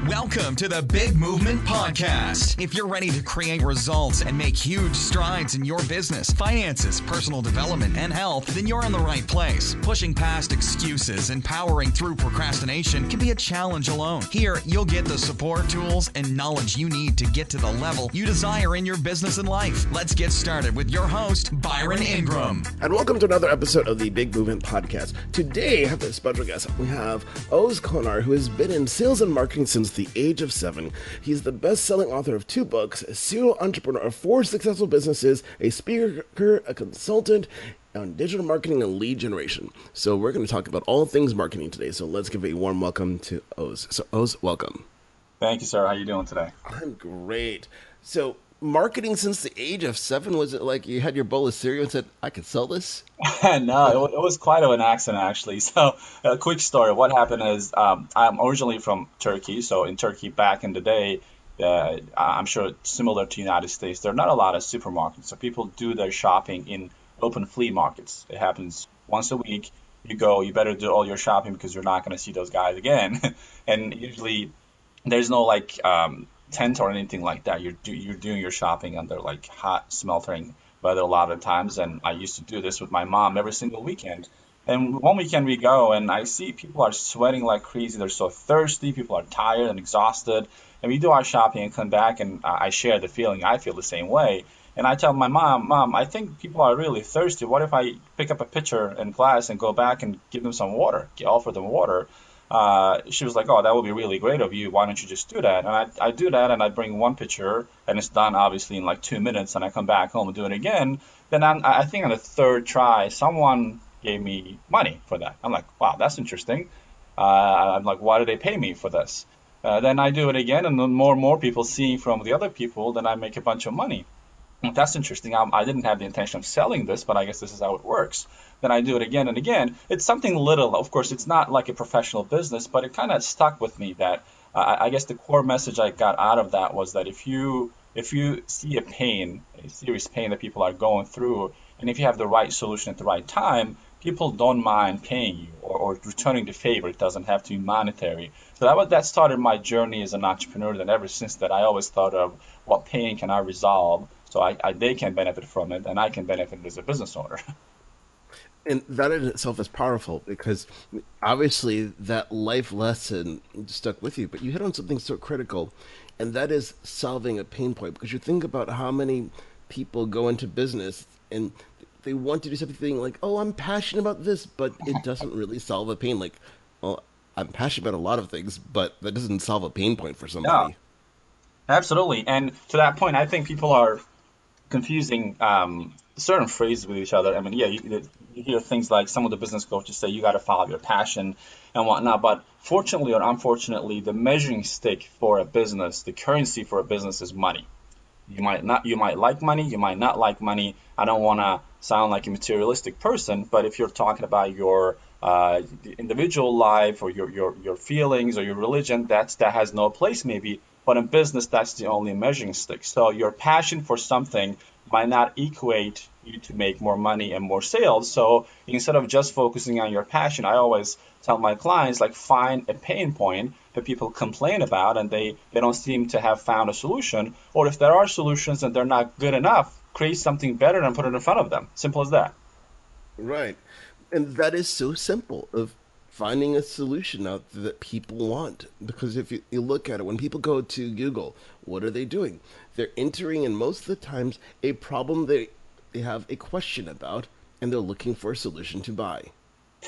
Welcome to the Big Movement Podcast. If you're ready to create results and make huge strides in your business, finances, personal development, and health, then you're in the right place. Pushing past excuses and powering through procrastination can be a challenge alone. Here, you'll get the support, tools, and knowledge you need to get to the level you desire in your business and life. Let's get started with your host, Byron Ingram. And welcome to another episode of the Big Movement Podcast. Today, I have a special guest. We have Oz Konar, who has been in sales and marketing since the age of 7. He's the best-selling author of 2 books, a serial entrepreneur of 4 successful businesses, a speaker, a consultant on digital marketing and lead generation. So we're going to talk about all things marketing today. So let's give a warm welcome to Oz. So Oz, welcome. Thank you, sir. How are you doing today? I'm great. So marketing since the age of 7, was it like you had your bowl of cereal and said, I could sell this? No, it was quite of an accident, actually. So a quick story. What happened is I'm originally from Turkey. So in Turkey back in the day, I'm sure similar to United States, there are not a lot of supermarkets. So people do their shopping in open flea markets. It happens once a week. You go, you better do all your shopping because you're not going to see those guys again. And usually there's no tent or anything like that. You're doing your shopping under like hot smeltering weather a lot of times, and I used to do this with my mom every single weekend. And one weekend we go and I see people are sweating like crazy. They're so thirsty. People are tired and exhausted. And we do our shopping and come back, and I share the feeling. I feel the same way. And I tell my Mom, I think people are really thirsty. What if I pick up a pitcher and glass and go back and give them some water, offer them water? She was like, oh, that would be really great of you. Why don't you just do that? And I do that, and I bring one pitcher, and it's done obviously in like 2 minutes, and I come back home and do it again. Then I think on the third try, someone gave me money for that. I'm like, wow, that's interesting. I'm like, why do they pay me for this? Then I do it again, and then more and more people seeing from the other people, then I make a bunch of money. That's interesting. I didn't have the intention of selling this, but I guess this is how it works. Then I do it again and again. It's something little. Of course, it's not like a professional business, but it kind of stuck with me that I guess the core message I got out of that was that if you see a serious pain that people are going through, and if you have the right solution at the right time, people don't mind paying you or returning the favor. It doesn't have to be monetary. So that started my journey as an entrepreneur. And ever since that, I always thought of what pain can I resolve so they can benefit from it and I can benefit as a business owner. And that in itself is powerful because obviously that life lesson stuck with you, but you hit on something so critical, and that is solving a pain point. Because you think about how many people go into business and they want to do something like, oh, I'm passionate about this, but it doesn't really solve a pain. Like, well, I'm passionate about a lot of things, but that doesn't solve a pain point for somebody. Yeah, absolutely. And to that point, I think people are confusing certain phrases with each other. I mean, yeah, you hear things like some of the business coaches say you got to follow your passion and whatnot. But fortunately or unfortunately, the measuring stick for a business, the currency for a business is money. You might like money, you might not like money. I don't want to sound like a materialistic person, but if you're talking about your individual life or your feelings or your religion, that has no place maybe. But in business, that's the only measuring stick. So your passion for something might not equate you to make more money and more sales. So instead of just focusing on your passion, I always tell my clients, like, find a pain point that people complain about and they don't seem to have found a solution. Or if there are solutions and they're not good enough, create something better and put it in front of them. Simple as that. Right. And that is so simple of finding a solution out there that people want. Because if you look at it, when people go to Google, what are they doing? They're entering in most of the times a problem they have a question about, and they're looking for a solution to buy.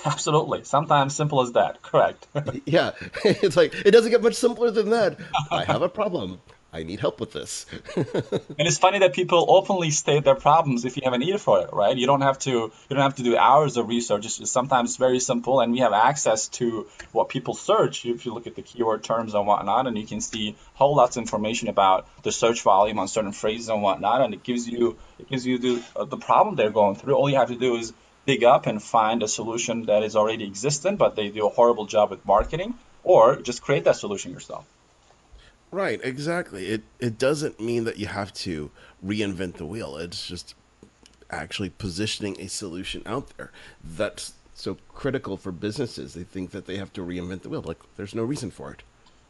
Absolutely. Sometimes simple as that. Correct. Yeah. It's like, it doesn't get much simpler than that. I have a problem. I need help with this. And it's funny that people openly state their problems if you have an ear for it, right? You don't have to do hours of research. It's sometimes very simple, and we have access to what people search. If you look at the keyword terms and whatnot, and you can see whole lots of information about the search volume on certain phrases and whatnot, and it gives you the problem they're going through. All you have to do is dig up and find a solution that is already existent, but they do a horrible job with marketing, or just create that solution yourself. Right, exactly. It doesn't mean that you have to reinvent the wheel. It's just actually positioning a solution out there. That's so critical for businesses. They think that they have to reinvent the wheel. Like, there's no reason for it.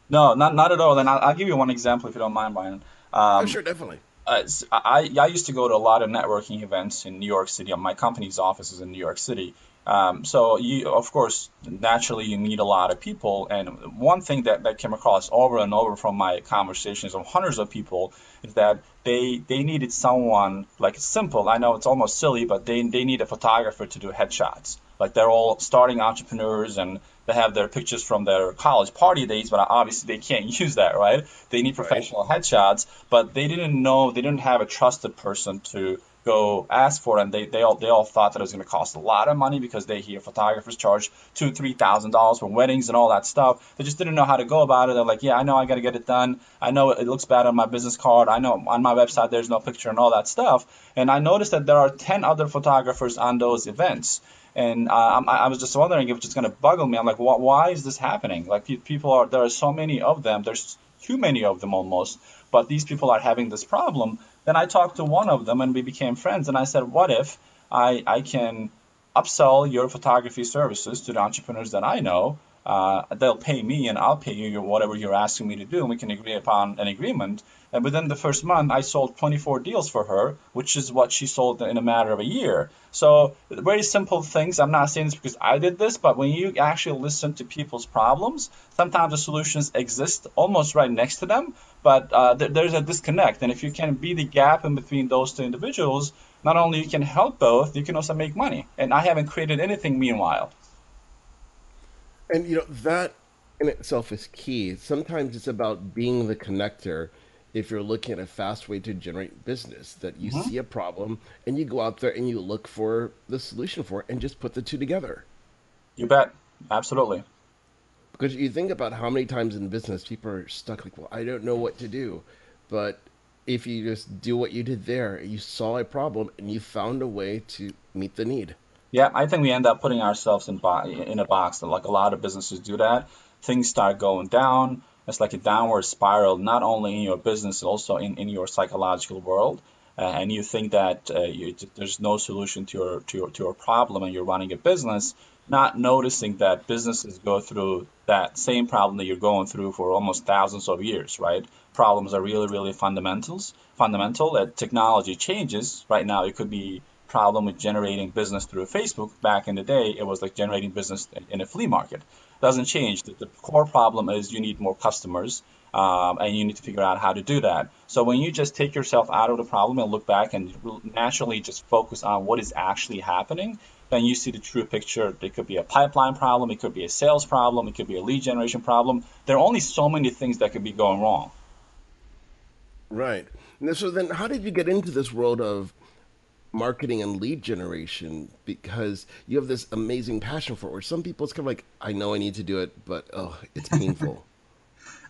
No, not at all. And I'll give you one example if you don't mind, Brian. Oh, Um, sure, definitely. I used to go to a lot of networking events in New York City. My company's office is in New York City. So you, of course, naturally you meet a lot of people. And one thing that came across over and over from my conversations with hundreds of people is that they needed someone like simple. I know it's almost silly, but they need a photographer to do headshots. Like they're all starting entrepreneurs and they have their pictures from their college party days, but obviously they can't use that, right? They need Right. professional headshots, but they didn't have a trusted person to go ask for, and they all thought that it was going to cost a lot of money because they hear photographers charge $2,000-3,000 for weddings and all that stuff. They just didn't know how to go about it. They're like, yeah, I know I got to get it done. I know it looks bad on my business card. I know on my website there's no picture and all that stuff. And I noticed that there are 10 other photographers on those events. And I was just wondering if it's just going to buggle me. I'm like, why is this happening? Like people are, there are so many of them. There's too many of them almost. But these people are having this problem. Then I talked to one of them and we became friends. And I said, what if I can upsell your photography services to the entrepreneurs that I know? They'll pay me and I'll pay you whatever you're asking me to do, and we can agree upon an agreement. And within the first month, I sold 24 deals for her, which is what she sold in a matter of a year. So very simple things. I'm not saying this because I did this, but when you actually listen to people's problems, sometimes the solutions exist almost right next to them, but there's a disconnect. And if you can be the gap in between those two individuals, not only you can help both, you can also make money. And I haven't created anything meanwhile. And that in itself is key. Sometimes it's about being the connector. If you're looking at a fast way to generate business, that you Hmm. see a problem and you go out there and you look for the solution for it and just put the two together. You bet. Absolutely. Because you think about how many times in business people are stuck like, well, I don't know what to do. But if you just do what you did there, you saw a problem and you found a way to meet the need. Yeah, I think we end up putting ourselves in a box. Like a lot of businesses do that. Things start going down. It's like a downward spiral, not only in your business, also in your psychological world. And you think that there's no solution to your problem, and you're running a business, not noticing that businesses go through that same problem that you're going through for almost thousands of years, right? Problems are really, really fundamental. That technology changes. Right now, it could be problem with generating business through Facebook. Back in the day, it was like generating business in a flea market. Doesn't change. The core problem is you need more customers, and you need to figure out how to do that. So when you just take yourself out of the problem and look back and naturally just focus on what is actually happening, then you see the true picture. It could be a pipeline problem, it could be a sales problem, it could be a lead generation problem. There are only so many things that could be going wrong. Right. And so then, how did you get into this world of marketing and lead generation? Because you have this amazing passion for it. Where some people, it's kind of like, I know I need to do it, but oh, it's painful.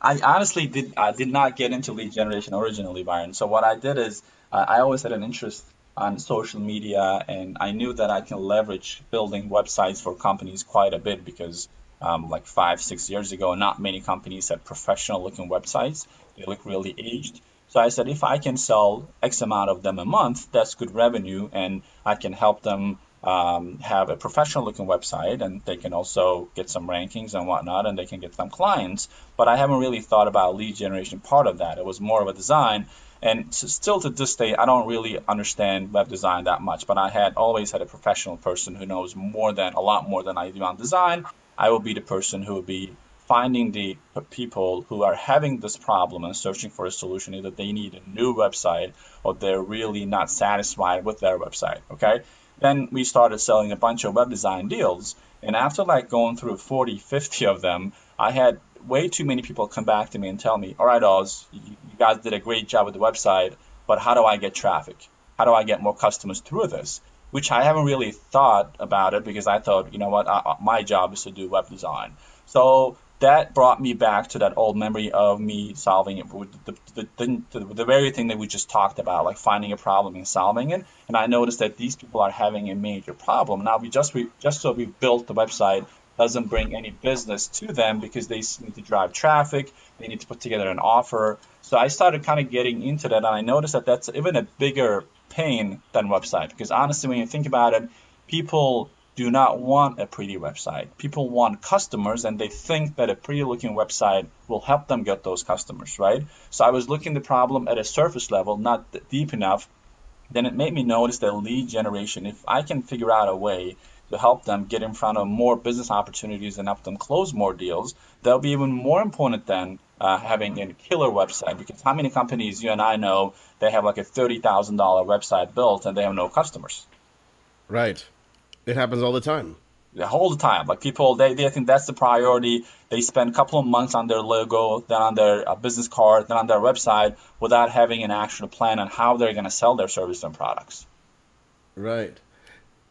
I honestly did not get into lead generation originally, Byron. So what I did is I always had an interest on social media, and I knew that I can leverage building websites for companies quite a bit because like 5, 6 years ago, not many companies had professional looking websites. They look really aged. So I said, if I can sell X amount of them a month, that's good revenue, and I can help them have a professional looking website, and they can also get some rankings and whatnot, and they can get some clients. But I haven't really thought about lead generation part of that. It was more of a design. And still to this day, I don't really understand web design that much, but I had always had a professional person who knows a lot more than I do on design. I will be the person who will be finding the people who are having this problem and searching for a solution. Either they need a new website or they're really not satisfied with their website. Okay. Then we started selling a bunch of web design deals. And after like going through 40, 50 of them, I had way too many people come back to me and tell me, all right, Oz, you guys did a great job with the website, but how do I get traffic? How do I get more customers through this? Which I haven't really thought about it because I thought, you know what, my job is to do web design. So that brought me back to that old memory of me solving it with the very thing that we just talked about, like finding a problem and solving it. And I noticed that these people are having a major problem. Now, just so we built the website doesn't bring any business to them because they need to drive traffic, they need to put together an offer. So I started kind of getting into that, and I noticed that that's even a bigger pain than website because honestly, when you think about it, people do not want a pretty website. People want customers, and they think that a pretty looking website will help them get those customers, right? So I was looking at the problem at a surface level, not deep enough. Then it made me notice that lead generation, if I can figure out a way to help them get in front of more business opportunities and help them close more deals, that'll be even more important than having a killer website. Because how many companies you and I know, they have like a $30,000 website built and they have no customers? Right. It happens all the time. The whole time. Like people, they think that's the priority. They spend a couple of months on their logo, then on their business card, then on their website without having an actual plan on how they're going to sell their services and products. Right.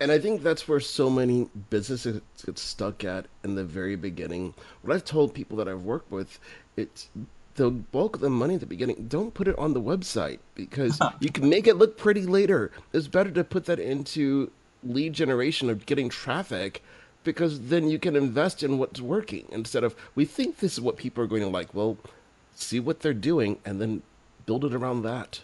And I think that's where so many businesses get stuck at in the very beginning. What I've told people that I've worked with, it's the bulk of the money at the beginning, don't put it on the website because you can make it look pretty later. It's better to put that into lead generation of getting traffic because then you can invest in what's working instead of we think this is what people are going to like. Well, see what they're doing and then build it around that.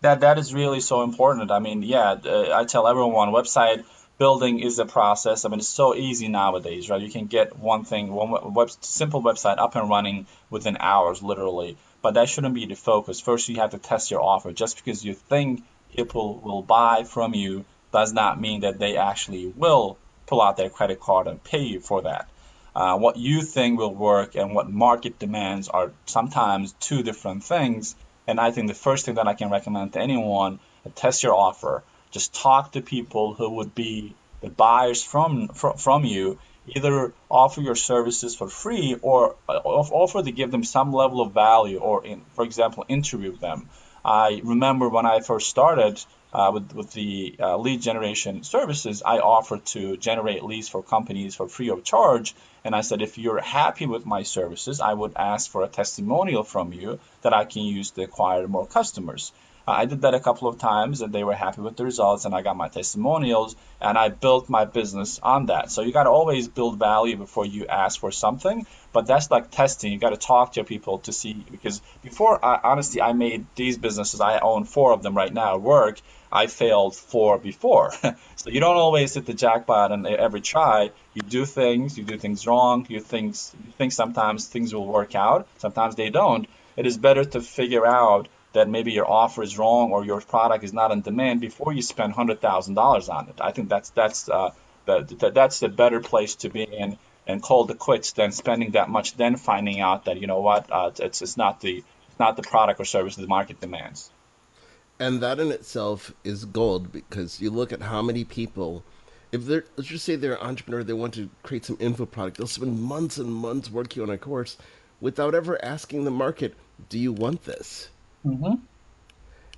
That is really so important. I mean, yeah, I tell everyone website building is a process. I mean, it's so easy nowadays, right? You can get simple website up and running within hours, literally. But that shouldn't be the focus. First, you have to test your offer. Just because you think people will buy from you does not mean that they actually will pull out their credit card and pay you for that. What you think will work and what market demands are sometimes two different things. And I think the first thing that I can recommend to anyone, test your offer. Just talk to people who would be the buyers from you. Either offer your services for free or offer to give them some level of value or, for example, interview them. I remember when I first started with the lead generation services, I offered to generate leads for companies for free of charge. And I said, if you're happy with my services, I would ask for a testimonial from you that I can use to acquire more customers. I did that a couple of times and they were happy with the results and I got my testimonials and I built my business on that. So you got to always build value before you ask for something, but that's like testing. You got to talk to people to see, because before honestly, I made these businesses, I own 4 of them right now, work. I failed 4 before. So you don't always hit the jackpot on every try. You do things wrong. You think sometimes things will work out, sometimes they don't. It is better to figure out that maybe your offer is wrong or your product is not in demand before you spend $100,000 on it. I think that's the better place to be in and call the quits than spending that much, then finding out that you know what, it's not the product or service the market demands. And that in itself is gold because you look at how many people, if they're, let's just say they're an entrepreneur, they want to create some info product, they'll spend months and months working on a course without ever asking the market, do you want this? Mm-hmm.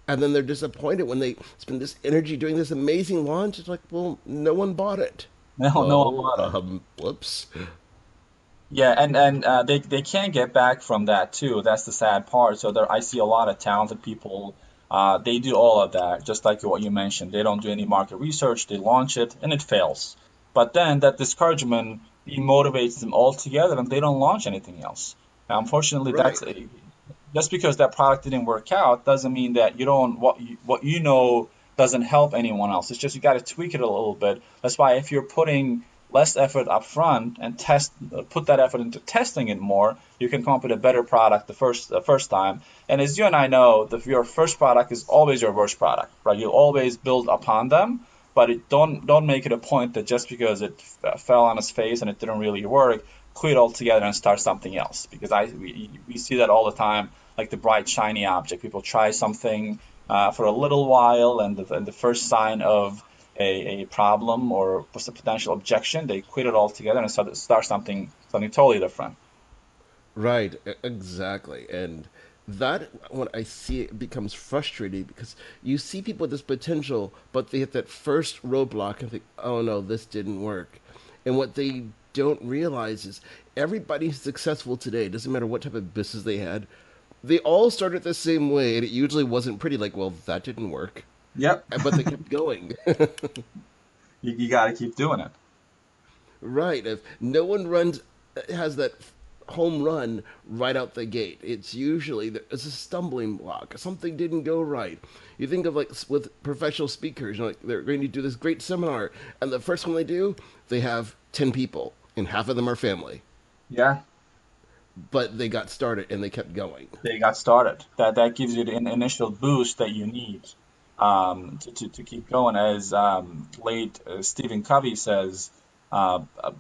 And then they're disappointed when they spend this energy doing this amazing launch. It's like, well, no one bought it. No, a Oh, lot of. whoops. Yeah, and they can't get back from that too. That's the sad part. So I see a lot of talented people. They do all of that, just like what you mentioned. They don't do any market research. They launch it and it fails. But then that discouragement demotivates them altogether, and they don't launch anything else. Now, unfortunately, Right. just because that product didn't work out doesn't mean that you don't what you know doesn't help anyone else. It's just you got to tweak it a little bit. That's why if you're putting less effort up front and put that effort into testing it more, you can come up with a better product the first time. And as you and I know, your first product is always your worst product, right? You always build upon them, but don't make it a point that just because it fell on its face and it didn't really work, quit altogether and start something else. Because we see that all the time, like the bright shiny object. People try something for a little while, and the first sign of a problem or a potential objection, they quit it altogether and start something totally different. Right, exactly. And that, when I see it, becomes frustrating because you see people with this potential, but they hit that first roadblock and think, oh no, this didn't work. And what they don't realize is everybody who's successful today, doesn't matter what type of business they had, they all started the same way, and it usually wasn't pretty, like, well, that didn't work. Yep. But they kept going. You got to keep doing it. Right. If no one runs has that home run right out the gate. It's usually there's a stumbling block. Something didn't go right. You think of like with professional speakers, you know, like they're going to do this great seminar, and the first one they do, they have 10 people, and half of them are family. Yeah, But they got started and they kept going. they got started. That gives you the initial boost that you need to keep going. As late Stephen Covey says,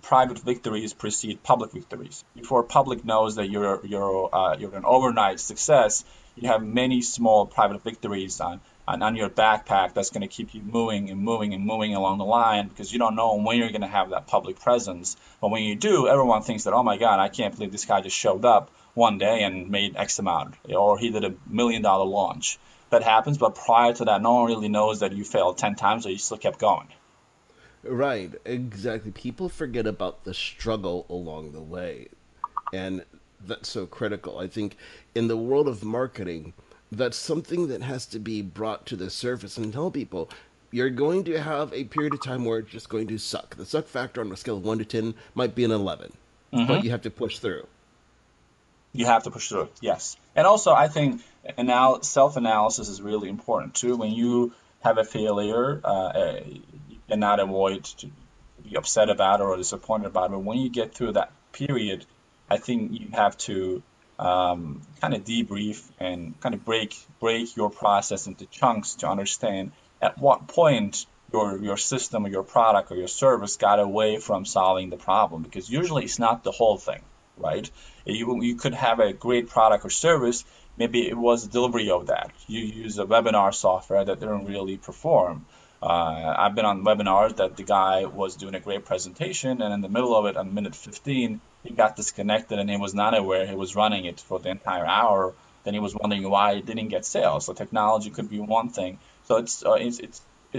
private victories precede public victories. Before public knows that you're an overnight success, you have many small private victories on your backpack that's going to keep you moving and moving and moving along the line, because you don't know when you're going to have that public presence. But when you do, everyone thinks that, oh my God, I can't believe this guy just showed up one day and made X amount, or he did $1 million launch. That happens, but prior to that, no one really knows that you failed 10 times or you still kept going. Right, exactly. People forget about the struggle along the way. And that's so critical. I think in the world of marketing, that's something that has to be brought to the surface and tell people you're going to have a period of time where it's just going to suck. The suck factor on a scale of 1 to 10 might be an 11, but Hmm. you have to push through. You have to push through it, yes. And also, I think self-analysis is really important too. When you have a failure, you cannot avoid to be upset about it or disappointed about it. But when you get through that period, I think you have to kind of debrief and kind of break your process into chunks to understand at what point your system or your product or your service got away from solving the problem. Because usually it's not the whole thing, right? You could have a great product or service. Maybe it was the delivery of that. You use a webinar software that didn't really perform. I've been on webinars that the guy was doing a great presentation, and in the middle of it, on minute 15, he got disconnected and he was not aware he was running it for the entire hour. Then he was wondering why it didn't get sales. So technology could be one thing. So it's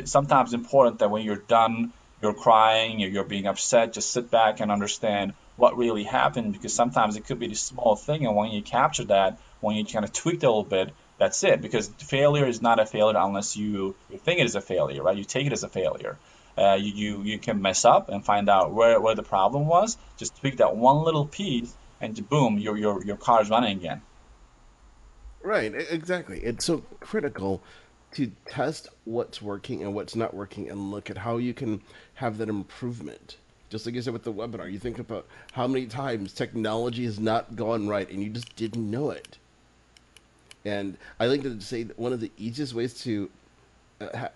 sometimes important that when you're done, you're crying, you're being upset, just sit back and understand what really happened, because sometimes it could be the small thing, and when you capture that, when you kind of tweak it a little bit, that's it. Because failure is not a failure unless you think it is a failure, right? You take it as a failure. You can mess up and find out where the problem was. Just tweak that one little piece, and boom, your car is running again. Right, exactly. It's so critical to test what's working and what's not working and look at how you can have that improvement. Just like you said with the webinar, you think about how many times technology has not gone right and you just didn't know it. And I like to say that one of the easiest ways to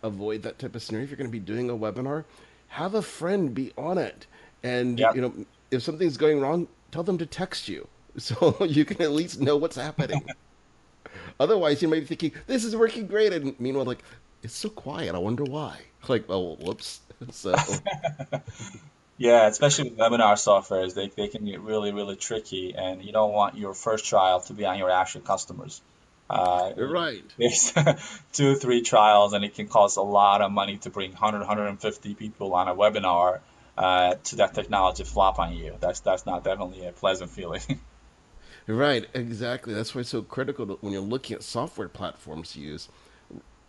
avoid that type of scenario, if you're going to be doing a webinar, have a friend be on it. And, Yep. you know, if something's going wrong, tell them to text you so you can at least know what's happening. Otherwise, you might be thinking, this is working great. And meanwhile, like, it's so quiet. I wonder why. Like, oh, whoops. So, Yeah, especially with webinar softwares, they can get really, really tricky, and you don't want your first trial to be on your actual customers. Uh, right. there's 2, 3 trials, and it can cost a lot of money to bring 100, people on a webinar to that technology flop on you. That's not definitely a pleasant feeling. Right, exactly. That's why it's so critical when you're looking at software platforms to use.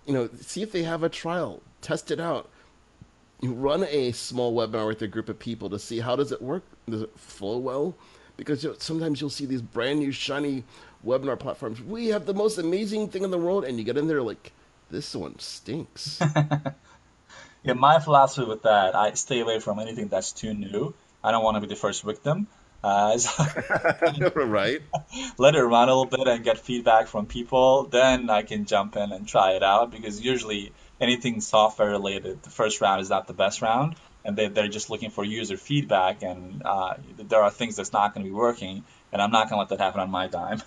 You know, see if they have a trial, test it out. You run a small webinar with a group of people to see how does it work. Does it flow well? Because sometimes you'll see these brand new shiny webinar platforms. We have the most amazing thing in the world, and you get in there like, this one stinks. Yeah, my philosophy with that, I stay away from anything that's too new. I don't want to be the first victim. So Right. let it run a little bit and get feedback from people, then I can jump in and try it out, because usually anything software related, the first round is not the best round, and they're just looking for user feedback, and there are things that's not going to be working, and I'm not going to let that happen on my dime.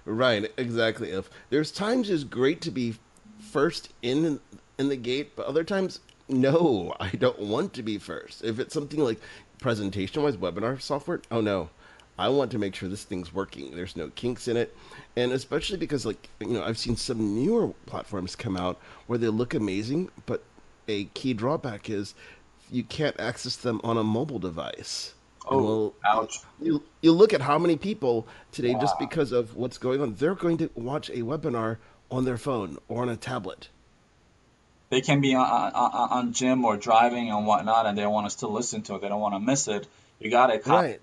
Right, exactly. If there's times it's great to be first in the gate, but other times no, I don't want to be first. If it's something like presentation wise webinar software, oh no. I want to make sure this thing's working. There's no kinks in it. And especially because like, you know, I've seen some newer platforms come out where they look amazing, but a key drawback is you can't access them on a mobile device. And Oh, well, ouch. you look at how many people today, just Yeah. because of what's going on, they're going to watch a webinar on their phone or on a tablet. They can be on gym or driving and whatnot, and they want to still listen to it. They don't want to miss it. You gotta Right.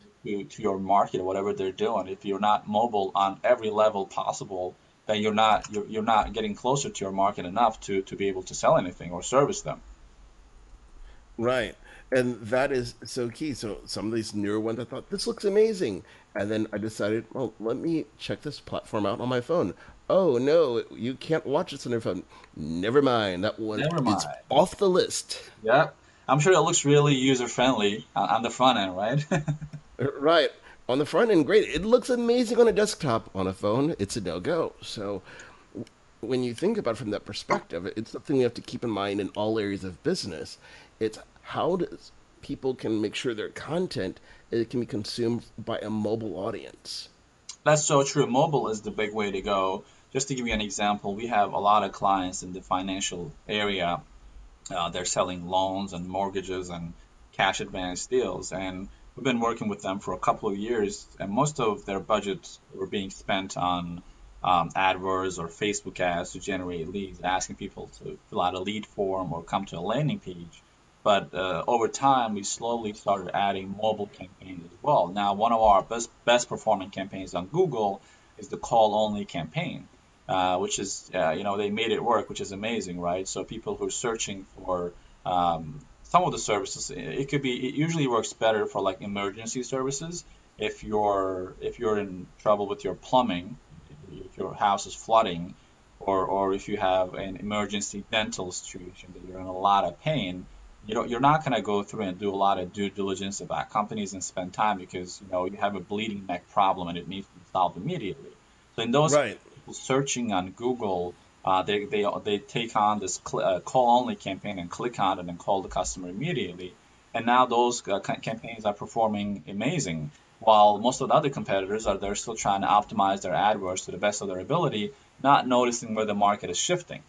to your market or whatever they're doing. If you're not mobile on every level possible, then you're not getting closer to your market enough to be able to sell anything or service them. Right. And that is so key. So some of these newer ones, I thought this looks amazing, and then I decided, well, let me check this platform out on my phone. Oh no, you can't watch this on your phone. Never mind, that one Never is mind. off the list. Yeah. I'm sure it looks really user friendly on the front end, right? Right. On the front end, great. It looks amazing on a desktop. On a phone, it's a no go. So when you think about it from that perspective, it's something you have to keep in mind in all areas of business. It's how does people can make sure their content it can be consumed by a mobile audience. That's so true. Mobile is the big way to go. Just to give you an example, we have a lot of clients in the financial area. They're selling loans and mortgages and cash advance deals. And we've been working with them for a couple of years, and most of their budgets were being spent on AdWords or Facebook ads to generate leads, asking people to fill out a lead form or come to a landing page. But over time, we slowly started adding mobile campaigns as well. Now, one of our best performing campaigns on Google is the call only campaign, which is they made it work, which is amazing, right? So people who are searching for some of the services, it usually works better for like emergency services. If you're in trouble with your plumbing, if your house is flooding, or if you have an emergency dental situation that you're in a lot of pain, you're not going to go through and do a lot of due diligence about companies and spend time because you have a bleeding neck problem and it needs to be solved immediately. So in those Right. cases, people searching on Google, they take on this call only campaign and click on it and call the customer immediately. And now those campaigns are performing amazing, while most of the other competitors are they're still trying to optimize their AdWords to the best of their ability, not noticing where the market is shifting.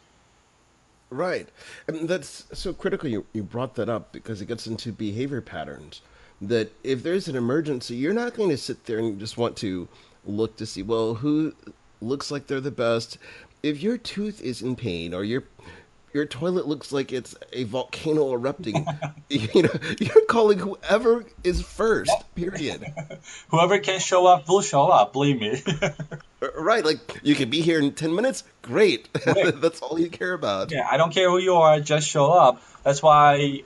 Right. And that's so critical you brought that up because it gets into behavior patterns. That if there's an emergency, you're not going to sit there and just want to look to see, well, who looks like they're the best. If your tooth is in pain or your toilet looks like it's a volcano erupting, you're calling whoever is first, period. Whoever can show up will show up, believe me. Right, like you can be here in 10 minutes, great. Right. That's all you care about. Yeah, I don't care who you are, just show up. That's why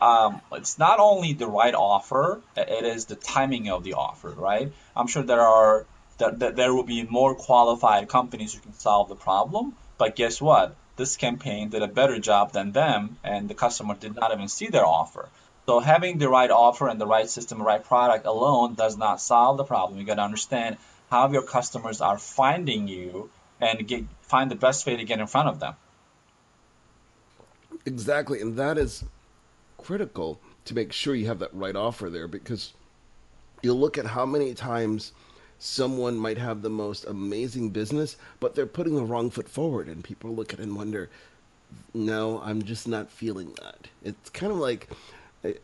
it's not only the right offer, it is the timing of the offer, right? I'm sure there will be more qualified companies who can solve the problem, but guess what? This campaign did a better job than them, and the customer did not even see their offer. So having the right offer and the right system, the right product alone does not solve the problem. You got to understand how your customers are finding you and find the best way to get in front of them. Exactly, and that is critical to make sure you have that right offer there because you look at how many times someone might have the most amazing business, but they're putting the wrong foot forward, and people look at it and wonder, no, I'm just not feeling that. It's kind of like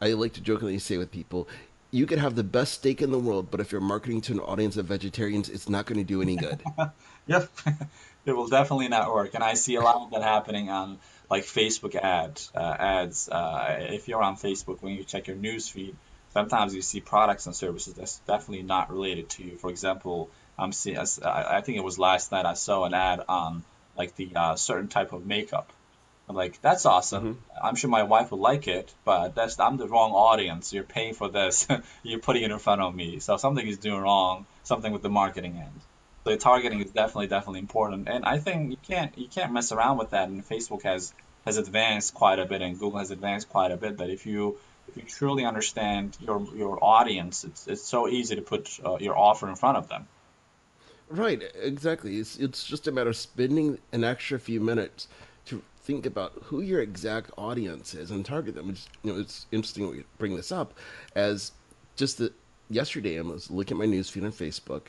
I like to jokingly say with people, you could have the best steak in the world, but if you're marketing to an audience of vegetarians, it's not going to do any good. Yep, it will definitely not work. And I see a lot of that happening on like Facebook ads. If you're on Facebook, when you check your news feed, sometimes you see products and services that's definitely not related to you. For example, I think it was last night I saw an ad on like the certain type of makeup. I'm like, that's awesome. Hmm. I'm sure my wife would like it, but I'm the wrong audience. You're paying for this. You're putting it in front of me. So something is doing wrong, something with the marketing end. So targeting is definitely important. And I think you can't mess around with that. And Facebook has advanced quite a bit and Google has advanced quite a bit that if you truly understand your audience, it's so easy to put your offer in front of them. Right, exactly. It's just a matter of spending an extra few minutes to think about who your exact audience is and target them. It's interesting we bring this up as just the yesterday I was looking at my newsfeed on Facebook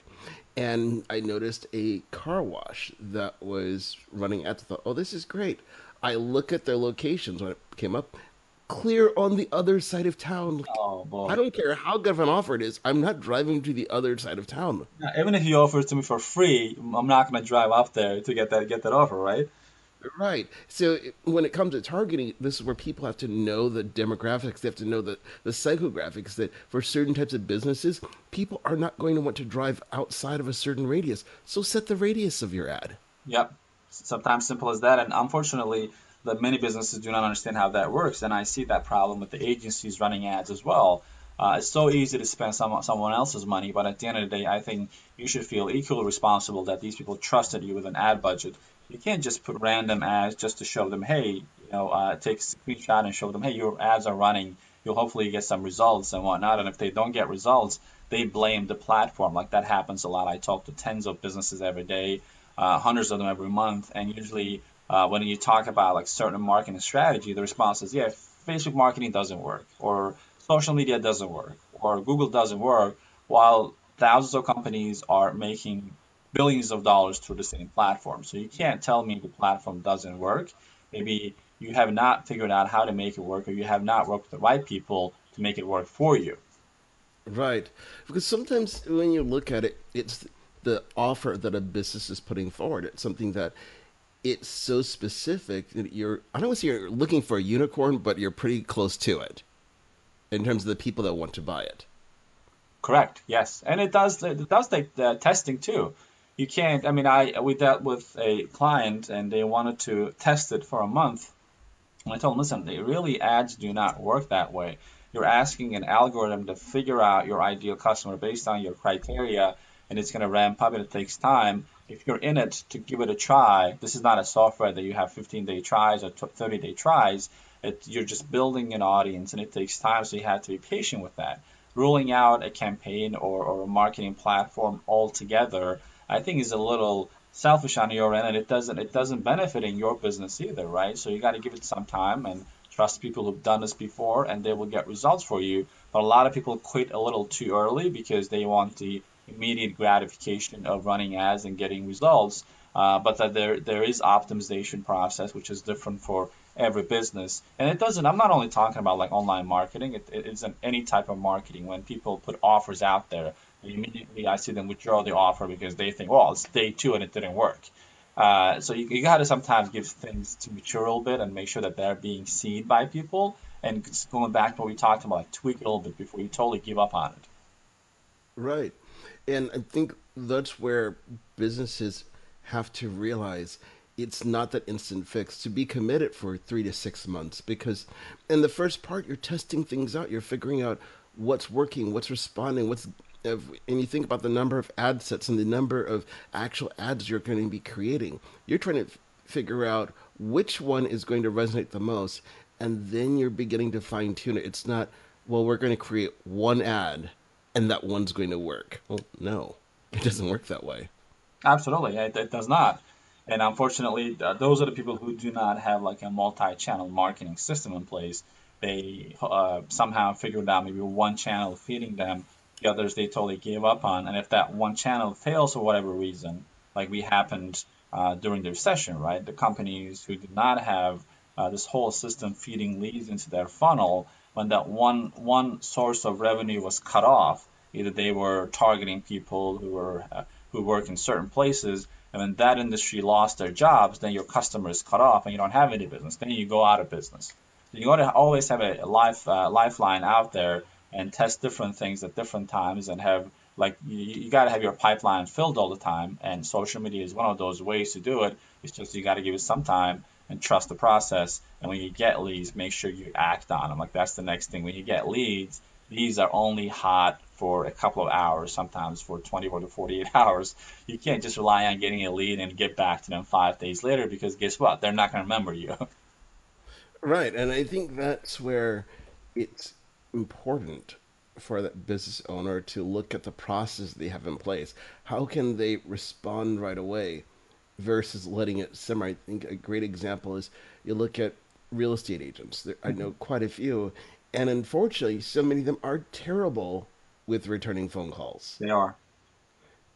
and I noticed a car wash that was running ads. I thought, oh, this is great. I look at their locations when it came up, clear on the other side of town. Like, Oh I boy. don't care how good of an offer it is. I'm not driving to the other side of town. Now, even if you offer it to me for free, I'm not gonna drive up there to get that offer, right? Right. So when it comes to targeting, this is where people have to know the demographics. They have to know the psychographics that for certain types of businesses, people are not going to want to drive outside of a certain radius. So set the radius of your ad. Yep. Sometimes simple as that. And unfortunately, the many businesses do not understand how that works. And I see that problem with the agencies running ads as well. It's so easy to spend someone else's money, but at the end of the day, I think you should feel equally responsible that these people trusted you with an ad budget. You can't just put random ads just to show them, hey, take a screenshot and show them, hey, your ads are running. You'll hopefully get some results and whatnot. And if they don't get results, they blame the platform. Like that happens a lot. I talk to tens of businesses every day, hundreds of them every month, and usually when you talk about like certain marketing strategy, the response is, yeah, Facebook marketing doesn't work, or social media doesn't work, or Google doesn't work, while thousands of companies are making billions of dollars through the same platform. So you can't tell me the platform doesn't work. Maybe you have not figured out how to make it work, or you have not worked with the right people to make it work for you. Right. Because sometimes when you look at it, it's the offer that a business is putting forward. It's something that it's so specific that I don't want to say you're looking for a unicorn, but you're pretty close to it in terms of the people that want to buy it. Correct. Yes, and it does take testing too. You can't. I mean, I we dealt with a client and they wanted to test it for a month. And I told them, listen, really ads do not work that way. You're asking an algorithm to figure out your ideal customer based on your criteria, and it's going to ramp up and it takes time. If you're in it to give it a try, this is not a software that you have 15-day tries or 30-day tries. You're just building an audience and it takes time, so you have to be patient with that. Ruling out a campaign or a marketing platform altogether, I think is a little selfish on your end, and it doesn't benefit in your business either, right? So you got to give it some time and trust people who've done this before, and they will get results for you. But a lot of people quit a little too early because they want the immediate gratification of running ads and getting results. But that there is optimization process which is different for every business, and it doesn't. I'm not only talking about like online marketing. It isn't any type of marketing. When people put offers out there, immediately I see them withdraw the offer because they think, well, it's day two and it didn't work. So you got to sometimes give things to mature a little bit and make sure that they're being seen by people. And just going back to what we talked about, like tweak it a little bit before you totally give up on it. Right. And I think that's where businesses have to realize it's not that instant fix to be committed for 3 to 6 months because in the first part you're testing things out, you're figuring out what's working, what's responding, and you think about the number of ad sets and the number of actual ads you're going to be creating. You're trying to figure out which one is going to resonate the most, and then you're beginning to fine tune it. It's not, well, we're going to create one ad and that one's going to work. Well, no, it doesn't work that way. Absolutely, it does not. And unfortunately, those are the people who do not have like a multi-channel marketing system in place. They somehow figured out maybe one channel feeding them, the others they totally gave up on. And if that one channel fails for whatever reason, like we happened during the recession, right? The companies who did not have this whole system feeding leads into their funnel, when that one source of revenue was cut off, either they were targeting people who work in certain places, and when that industry lost their jobs, then your customer is cut off and you don't have any business. Then you go out of business. So you got to always have a lifeline out there and test different things at different times and have like you got to have your pipeline filled all the time. And social media is one of those ways to do it. It's just you got to give it some time and trust the process. And when you get leads, make sure you act on them. Like that's the next thing. When you get leads, these are only hot for a couple of hours, sometimes for 24 to 48 hours. You can't just rely on getting a lead and get back to them 5 days later because guess what? They're not going to remember you. Right, and I think that's where it's important for that business owner to look at the process they have in place. How can they respond right away versus letting it simmer? I think a great example is you look at real estate agents. I know quite a few, and unfortunately, so many of them are terrible with returning phone calls. They are.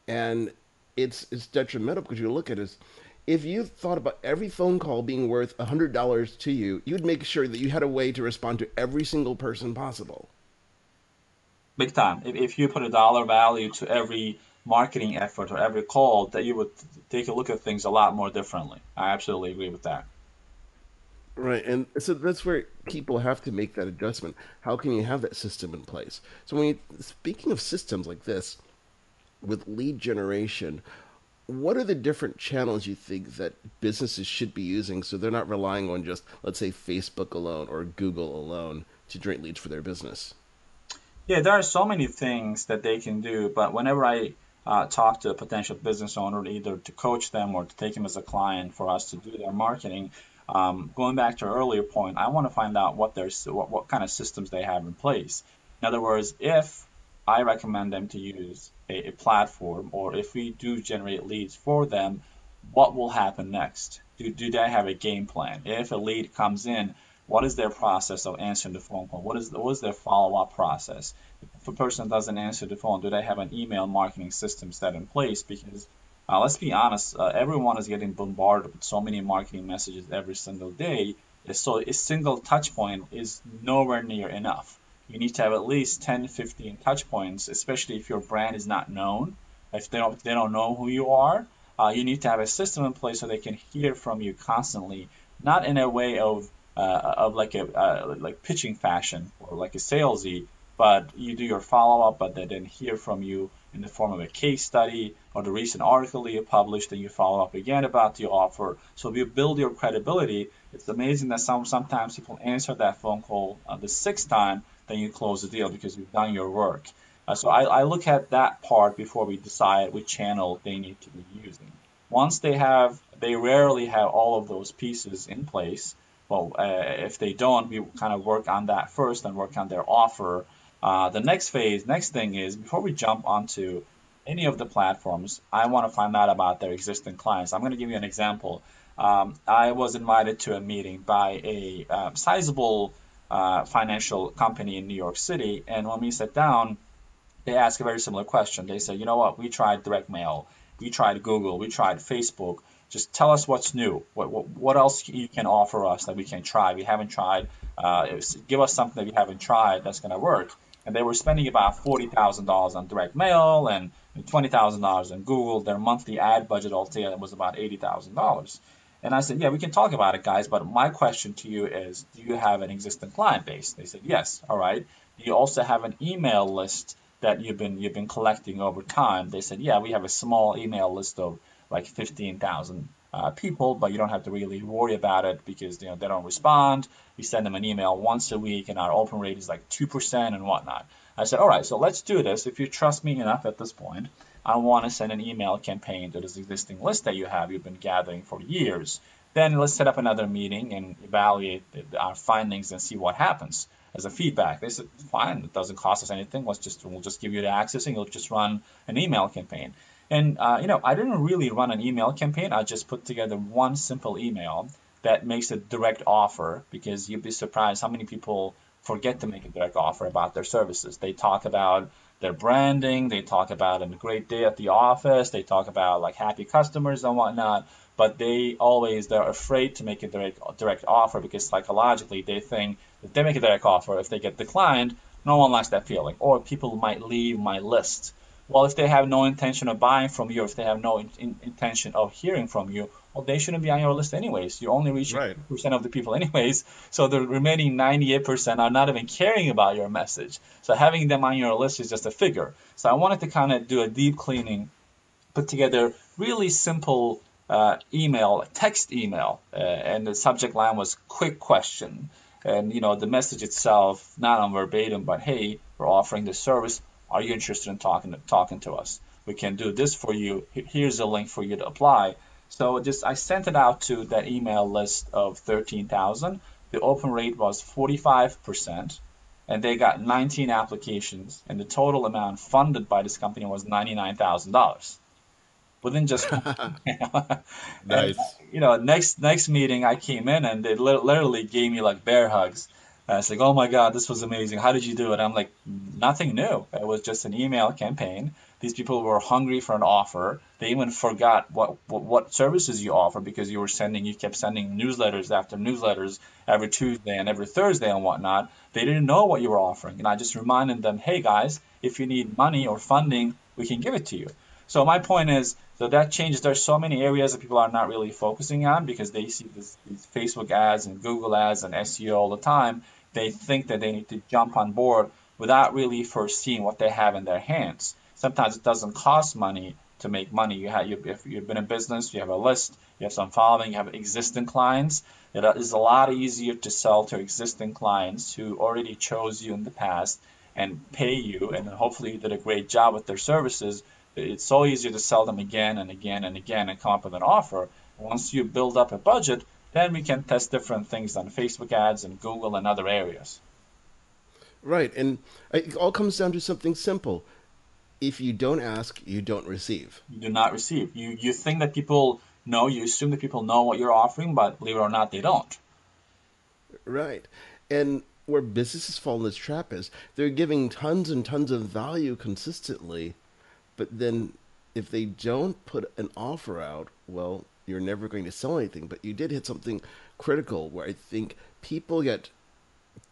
And it's detrimental because you look at it, if you thought about every phone call being worth $100 to you, you'd make sure that you had a way to respond to every single person possible. Big time. If you put a dollar value to every marketing effort or every call, that you would take a look at things a lot more differently. I absolutely agree with that. Right, and so that's where people have to make that adjustment. How can you have that system in place? So when you, speaking of systems like this, with lead generation, what are the different channels you think that businesses should be using so they're not relying on just, let's say, Facebook alone or Google alone to generate leads for their business? Yeah, there are so many things that they can do, but whenever I talk to a potential business owner, either to coach them or to take them as a client for us to do their marketing, going back to our earlier point, I want to find out what kind of systems they have in place. In other words, if I recommend them to use a platform, or if we do generate leads for them, what will happen next? Do they have a game plan? If a lead comes in, what is their process of answering the phone call? What is their follow-up process? If a person doesn't answer the phone, do they have an email marketing system set in place? Because let's be honest, everyone is getting bombarded with so many marketing messages every single day. So a single touch point is nowhere near enough. You need to have at least 10, 15 touch points, especially if your brand is not known. If they don't know who you are, you need to have a system in place so they can hear from you constantly, not in a way of like a like pitching fashion or like a salesy, but you do your follow up, but they then hear from you in the form of a case study or the recent article that you published, and you follow up again about the offer. So if you build your credibility, it's amazing that sometimes people answer that phone call the sixth time, then you close the deal because you've done your work. So I look at that part before we decide which channel they need to be using. Once they rarely have all of those pieces in place. Well, if they don't, we kind of work on that first and work on their offer. The next thing is before we jump onto any of the platforms, I want to find out about their existing clients. I'm going to give you an example. I was invited to a meeting by a sizable financial company in New York City, and when we sat down, they ask a very similar question. They say, you know what, we tried direct mail, we tried Google, we tried Facebook. Just tell us what's new. What else you can offer us that we can try? We haven't tried. Give us something that we haven't tried that's going to work. And they were spending about $40,000 on direct mail and $20,000 on Google. Their monthly ad budget altogether was about $80,000. And I said, yeah, we can talk about it, guys. But my question to you is, do you have an existing client base? They said, yes. All right. Do you also have an email list that you've been collecting over time? They said, yeah, we have a small email list of like 15,000 people, but you don't have to really worry about it because they don't respond. We send them an email once a week, and our open rate is like 2% and whatnot. I said, all right, so let's do this. If you trust me enough at this point, I want to send an email campaign to this existing list that you've been gathering for years. Then let's set up another meeting and evaluate our findings and see what happens as a feedback. They said, fine, it doesn't cost us anything. We'll just give you the access and you'll just run an email campaign. And I didn't really run an email campaign. I just put together one simple email that makes a direct offer, because you'd be surprised how many people forget to make a direct offer about their services. They talk about their branding, they talk about a great day at the office, they talk about like happy customers and whatnot, but they're afraid to make a direct offer because psychologically they think if they make a direct offer, if they get declined, no one likes that feeling, or people might leave my list. Well, if they have no intention of buying from you, if they have no intention of hearing from you, well, they shouldn't be on your list anyways. You're only reaching Right. 2% of the people anyways. So the remaining 98% are not even caring about your message. So having them on your list is just a figure. So I wanted to kind of do a deep cleaning, put together really simple text email, and the subject line was quick question. And the message itself, not on verbatim, but hey, we're offering this service. Are you interested in talking to us? We can do this for you. Here's a link for you to apply. So just I sent it out to that email list of 13,000. The open rate was 45%, and they got 19 applications, and the total amount funded by this company was $99,000 within just and Nice. next meeting I came in and they literally gave me like bear hugs. And it's like, oh my God, this was amazing. How did you do it? I'm like, nothing new. It was just an email campaign. These people were hungry for an offer. They even forgot what services you offer because you kept sending newsletters after newsletters every Tuesday and every Thursday and whatnot. They didn't know what you were offering. And I just reminded them, hey guys, if you need money or funding, we can give it to you. So my point is, so that changes. There's so many areas that people are not really focusing on because they see these Facebook ads and Google ads and SEO all the time. They think that they need to jump on board without really foreseeing what they have in their hands. Sometimes it doesn't cost money to make money. If you've been in business, you have a list, you have some following, you have existing clients. It is a lot easier to sell to existing clients who already chose you in the past and pay you, and hopefully you did a great job with their services. It's so easier to sell them again and again and again and come up with an offer. Once you build up a budget, then we can test different things on Facebook ads and Google and other areas. Right, and it all comes down to something simple. If you don't ask, you don't receive. You do not receive. You think that people know, you assume that people know what you're offering, but believe it or not, they don't. Right. And where businesses fall in this trap is they're giving tons and tons of value consistently, but then if they don't put an offer out, well, you're never going to sell anything. But you did hit something critical where I think people get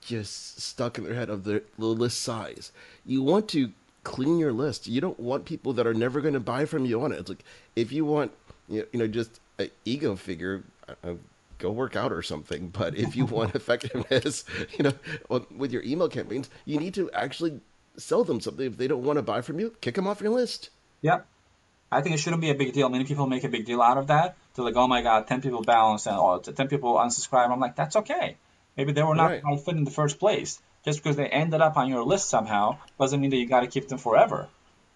just stuck in their head of the list size. You want to clean your list. You don't want people that are never going to buy from you on it. It's like if you want, just an ego figure, go work out or something. But if you want effectiveness, with your email campaigns, you need to actually sell them something. If they don't want to buy from you, kick them off your list. Yep. I think it shouldn't be a big deal. Many people make a big deal out of that. They're like, oh my God, 10 people bounced and 10 people unsubscribe. I'm like, that's okay. Maybe they were not Right. the right fit in the first place. Just because they ended up on your list somehow doesn't mean that you got to keep them forever.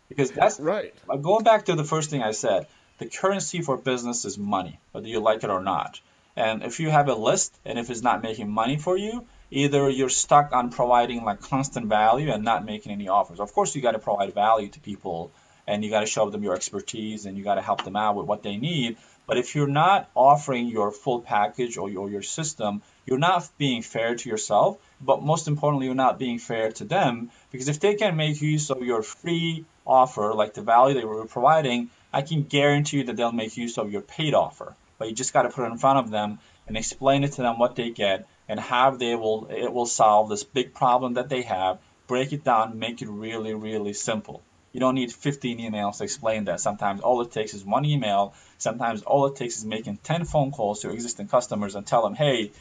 Because that's Right. going back to the first thing I said, the currency for business is money, whether you like it or not. And if you have a list and if it's not making money for you, either you're stuck on providing like constant value and not making any offers. Of course, you got to provide value to people and you got to show them your expertise and you got to help them out with what they need. But if you're not offering your full package or your system, you're not being fair to yourself, but most importantly, you're not being fair to them because if they can make use of your free offer, like the value that we're providing, I can guarantee you that they'll make use of your paid offer. But you just got to put it in front of them and explain it to them what they get and how it will solve this big problem that they have. Break it down, make it really, really simple. You don't need 15 emails to explain that. Sometimes all it takes is one email. Sometimes all it takes is making 10 phone calls to existing customers and tell them, hey,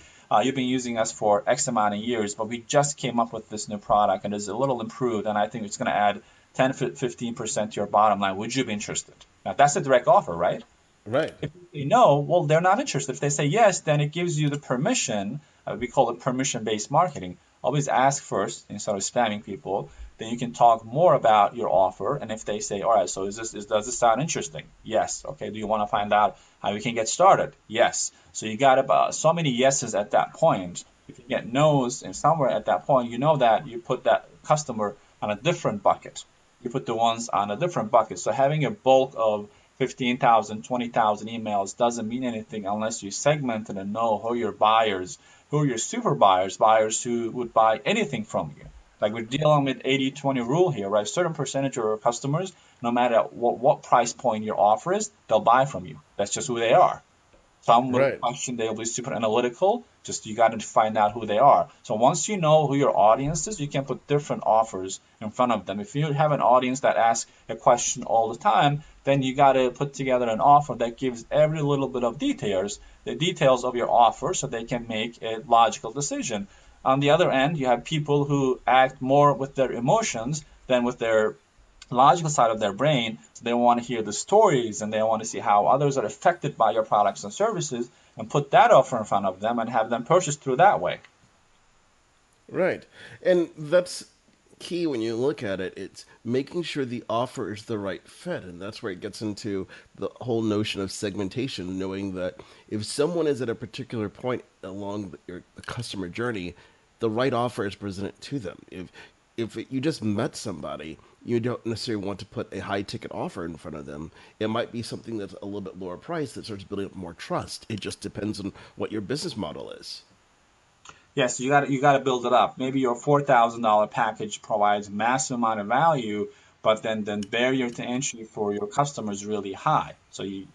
you've been using us for X amount of years, but we just came up with this new product and it's a little improved, and I think it's going to add 10, 15% to your bottom line. Would you be interested? Now, that's a direct offer, right? Right. If they say no, well, they're not interested. If they say yes, then it gives you the permission. We call it permission-based marketing. Always ask first instead of spamming people. Then you can talk more about your offer. And if they say, all right, so does this sound interesting? Yes. Okay. Do you want to find out how we can get started? Yes. So you got about so many yeses at that point. If you get no's and somewhere at that point, you know that you put that customer on a different bucket. You put the ones on a different bucket. So having a bulk of 15,000, 20,000 emails doesn't mean anything unless you segment it and know who your buyers, who are your super buyers, buyers who would buy anything from you. Like we're dealing with 80-20 rule here, right? A certain percentage of our customers, no matter what price point your offer is, they'll buy from you. That's just who they are. Some will Right. question, they'll be super analytical. Just you got to find out who they are. So once you know who your audience is, you can put different offers in front of them. If you have an audience that asks a question all the time, then you got to put together an offer that gives every little bit of details, the details of your offer, so they can make a logical decision. On the other end, you have people who act more with their emotions than with their logical side of their brain. So they want to hear the stories and they want to see how others are affected by your products and services and put that offer in front of them and have them purchase through that way. Right. And that's key when you look at it. It's making sure the offer is the right fit. And that's where it gets into the whole notion of segmentation, knowing that if someone is at a particular point along the customer journey, the right offer is presented to them. If you just met somebody, you don't necessarily want to put a high ticket offer in front of them. It might be something that's a little bit lower price that starts building up more trust. It just depends on what your business model is. Yes, you got to build it up. Maybe your $4,000 package provides massive amount of value, but then barrier to entry for your customers is really high. So you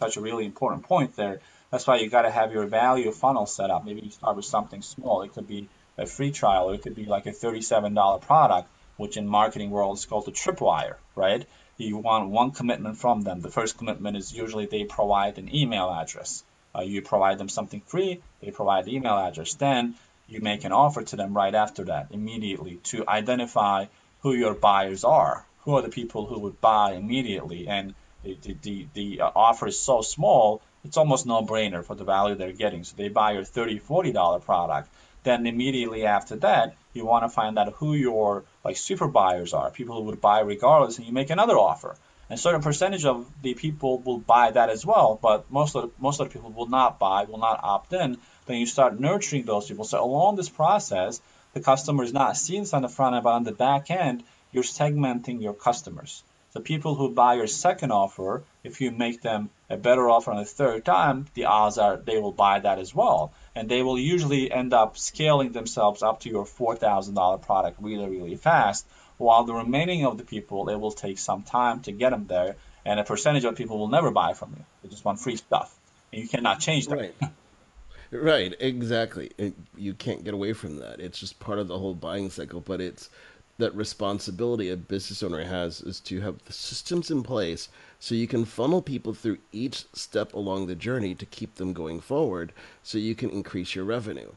touch a really important point there. That's why you got to have your value funnel set up. Maybe you start with something small. It could be a free trial, or it could be like a $37 product, which in marketing world is called a tripwire, right? You want one commitment from them. The first commitment is usually they provide an email address. You provide them something free, they provide the email address. Then you make an offer to them right after that, immediately, to identify who your buyers are. Who are the people who would buy immediately? And the offer is so small, it's almost no-brainer for the value they're getting. So they buy your $30, $40 product. Then immediately after that, you want to find out who your like super buyers are, people who would buy regardless, and you make another offer. And a certain percentage of the people will buy that as well, but most of the people will not buy, will not opt in. Then you start nurturing those people. So along this process, the customer is not seeing this on the front end, but on the back end, you're segmenting your customers. The people who buy your second offer, if you make them a better offer on the third time, the odds are they will buy that as well. And they will usually end up scaling themselves up to your $4,000 product really, really fast. While the remaining of the people, it will take some time to get them there. And a percentage of people will never buy from you. They just want free stuff. And you cannot change that. Right. Right, exactly. You can't get away from that. It's just part of the whole buying cycle, but it's that responsibility a business owner has is to have the systems in place so you can funnel people through each step along the journey to keep them going forward so you can increase your revenue.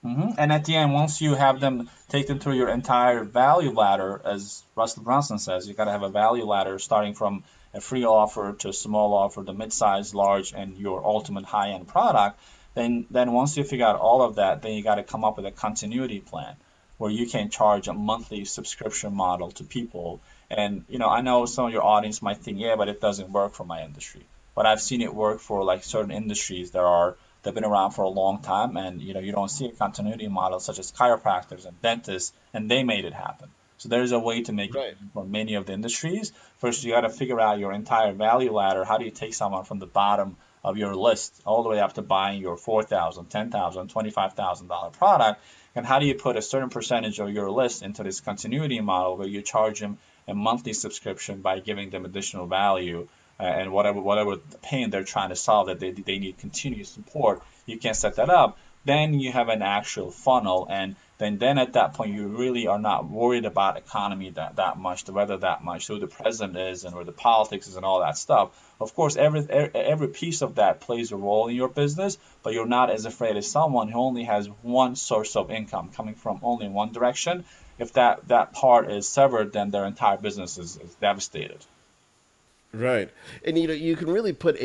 And at the end, once you have them take them through your entire value ladder, as Russell Brunson says, you got to have a value ladder starting from a free offer to a small offer, the mid-size, large, and your ultimate high-end product. Then once you figure out all of that, then you got to come up with a continuity plan where you can charge a monthly subscription model to people. And I know some of your audience might think, yeah, but it doesn't work for my industry. But I've seen it work for like certain industries that have been around for a long time, and you don't see a continuity model such as chiropractors and dentists, and they made it happen. So there's a way to make it Right. for many of the industries. First, you got to figure out your entire value ladder. How do you take someone from the bottom of your list all the way up to buying your $4,000, $10,000, $25,000 product? And how do you put a certain percentage of your list into this continuity model where you charge them a monthly subscription by giving them additional value, and whatever pain they're trying to solve that they need continuous support, you can set that up. Then you have an actual funnel, and then at that point you really are not worried about economy that much, the weather that much, who the president is and where the politics is and all that stuff. Of course, every piece of that plays a role in your business, but you're not as afraid as someone who only has one source of income coming from only one direction. If that part is severed, then their entire business is devastated. Right. And you can really put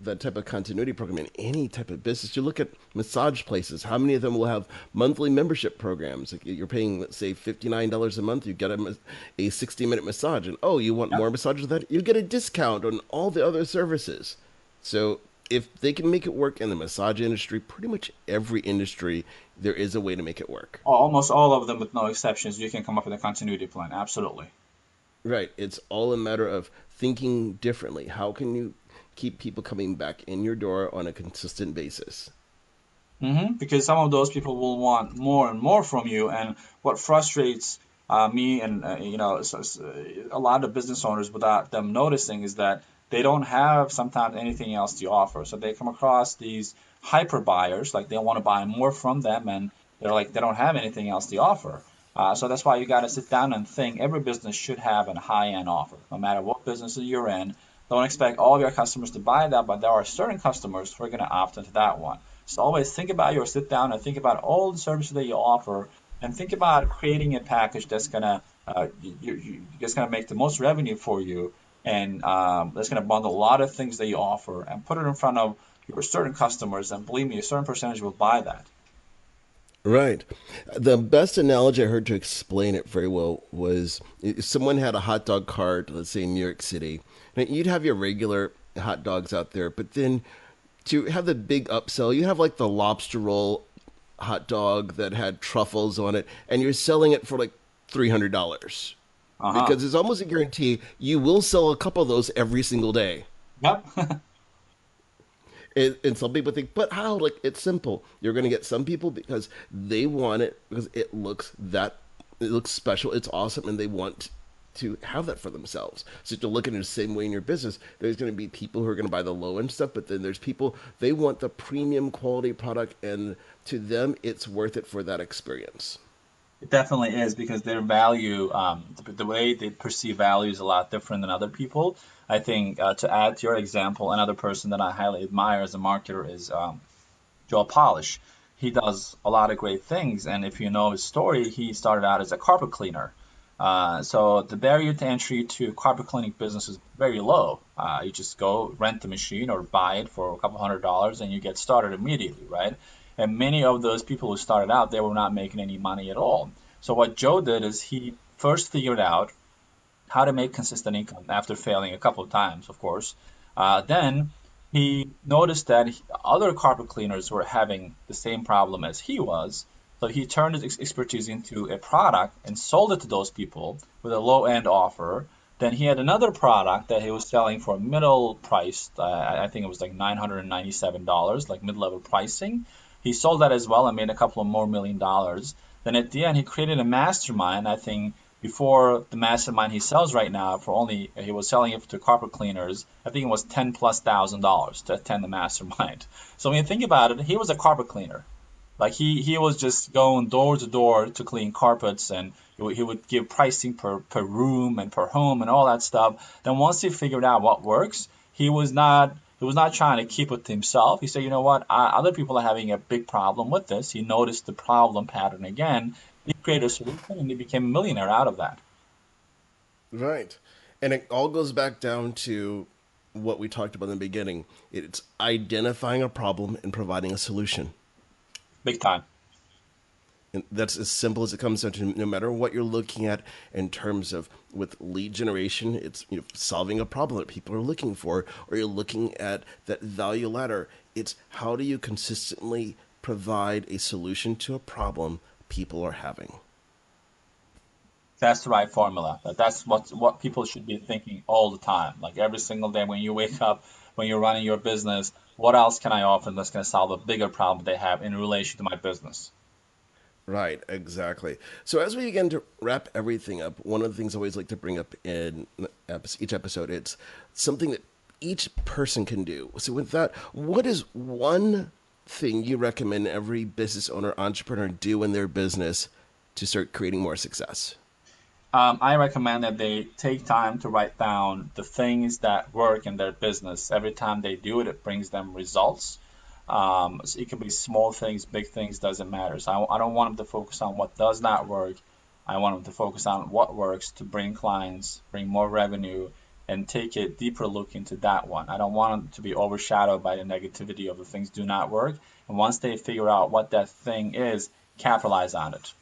that type of continuity program in any type of business. You look at massage places. How many of them will have monthly membership programs? Like you're paying, let's say, $59 a month. You get a 60-minute massage, and you want more massages than that? You get a discount on all the other services. So if they can make it work in the massage industry, pretty much every industry, there is a way to make it work. Almost all of them, with no exceptions, you can come up with a continuity plan. Absolutely. Right. It's all a matter of thinking differently. How can you keep people coming back in your door on a consistent basis? Because some of those people will want more and more from you. And what frustrates me and a lot of business owners without them noticing is that they don't have sometimes anything else to offer. So they come across these hyper buyers, like they want to buy more from them, and they're like they don't have anything else to offer. So that's why you got to sit down and think. Every business should have a high-end offer, no matter what business you're in. Don't expect all of your customers to buy that, but there are certain customers who are going to opt into that one. So always sit down and think about all the services that you offer, and think about creating a package that's gonna that's gonna make the most revenue for you, and that's gonna bundle a lot of things that you offer and put it in front of your certain customers. And believe me, a certain percentage will buy that. Right. The best analogy I heard to explain it very well was if someone had a hot dog cart, let's say in New York City. Now, you'd have your regular hot dogs out there, but then to have the big upsell, you have like the lobster roll hot dog that had truffles on it, and you're selling it for like $300 Uh-huh. because it's almost a guarantee you will sell a couple of those every single day. Yep. And some people think, but how? Like, it's simple. You're going to get some people because they want it because it looks special, it's awesome, and they want to have that for themselves. So to look at it the same way in your business, there's going to be people who are going to buy the low end stuff, but then there's people, they want the premium quality product, and to them, it's worth it for that experience. It definitely is because their value, the way they perceive value is a lot different than other people. I think to add to your example, another person that I highly admire as a marketer is Joe Polish. He does a lot of great things, and if you know his story, he started out as a carpet cleaner. So the barrier to entry to carpet cleaning business is very low. You just go rent the machine or buy it for a couple $100s, and you get started immediately, right? And many of those people who started out, they were not making any money at all. So what Joe did is he first figured out how to make consistent income after failing a couple of times, of course. Then he noticed that other carpet cleaners were having the same problem as he was. So he turned his expertise into a product and sold it to those people with a low-end offer. Then he had another product that he was selling for middle price. I think it was like $997, like mid-level pricing. He sold that as well and made a couple of more $1 million. Then at the end, he created a mastermind. I think before the mastermind he sells right now, he was selling it to carpet cleaners. I think it was $10,000+ to attend the mastermind. So when you think about it, he was a carpet cleaner. Like he was just going door to door to clean carpets, and he would give pricing per room and per home and all that stuff. Then once he figured out what works, he was not trying to keep it to himself. He said, you know what, other people are having a big problem with this. He noticed the problem pattern again. He created a solution, and he became a millionaire out of that. Right. And it all goes back down to what we talked about in the beginning. It's identifying a problem and providing a solution. Big time. And that's as simple as it comes down to. No matter what you're looking at in terms of with lead generation, it's solving a problem that people are looking for, or you're looking at that value ladder. It's how do you consistently provide a solution to a problem people are having. That's the right formula. That's what people should be thinking all the time. Like every single day when you wake up, when you're running your business, what else can I offer that's going to solve a bigger problem they have in relation to my business? Right, exactly. So as we begin to wrap everything up, one of the things I always like to bring up in each episode, it's something that each person can do. So with that, what is one thing you recommend every business owner, entrepreneur do in their business to start creating more success? I recommend that they take time to write down the things that work in their business. Every time they do it, it brings them results. So it can be small things, big things, doesn't matter. So I don't want them to focus on what does not work. I want them to focus on what works to bring clients, bring more revenue, and take a deeper look into that one. I don't want them to be overshadowed by the negativity of the things do not work. And once they figure out what that thing is, capitalize on it.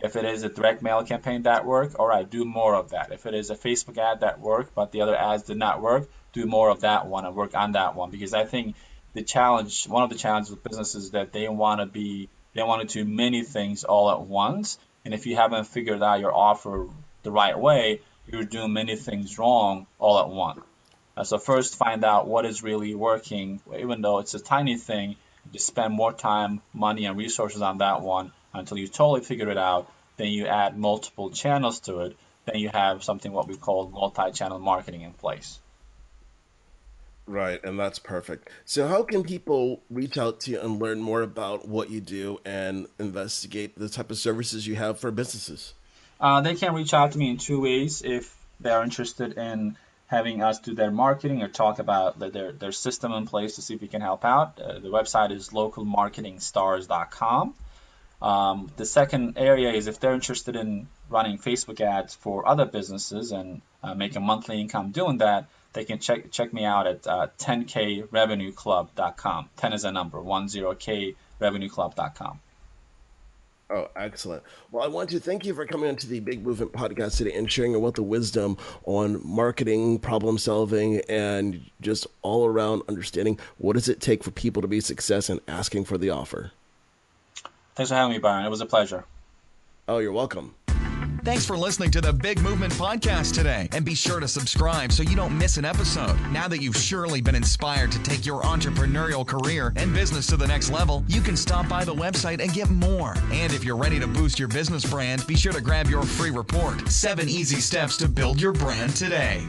If it is a direct mail campaign that worked, all right, do more of that. If it is a Facebook ad that worked, but the other ads did not work, do more of that one and work on that one. Because I think one of the challenges with businesses is that they want to do many things all at once. And if you haven't figured out your offer the right way, you're doing many things wrong all at once. So first find out what is really working, even though it's a tiny thing. Just spend more time, money, and resources on that one until you totally figure it out. Then you add multiple channels to it. Then you have something what we call multi-channel marketing in place. Right, and that's perfect. So how can people reach out to you and learn more about what you do and investigate the type of services you have for businesses? They can reach out to me in two ways if they're interested in having us do their marketing or talk about their system in place to see if we can help out. The website is localmarketingstars.com. The second area is if they're interested in running Facebook ads for other businesses and make a monthly income doing that, they can check me out at 10krevenueclub.com. 10 is a number, 10krevenueclub.com. Oh, excellent. Well, I want to thank you for coming onto the Big Movement podcast today and sharing a wealth of wisdom on marketing, problem solving, and just all around understanding what does it take for people to be success and asking for the offer. Thanks for having me, Byron. It was a pleasure. Oh, you're welcome. Thanks for listening to the Big Movement Podcast today. And be sure to subscribe so you don't miss an episode. Now that you've surely been inspired to take your entrepreneurial career and business to the next level, you can stop by the website and get more. And if you're ready to boost your business brand, be sure to grab your free report, 7 Easy Steps to Build Your Brand Today.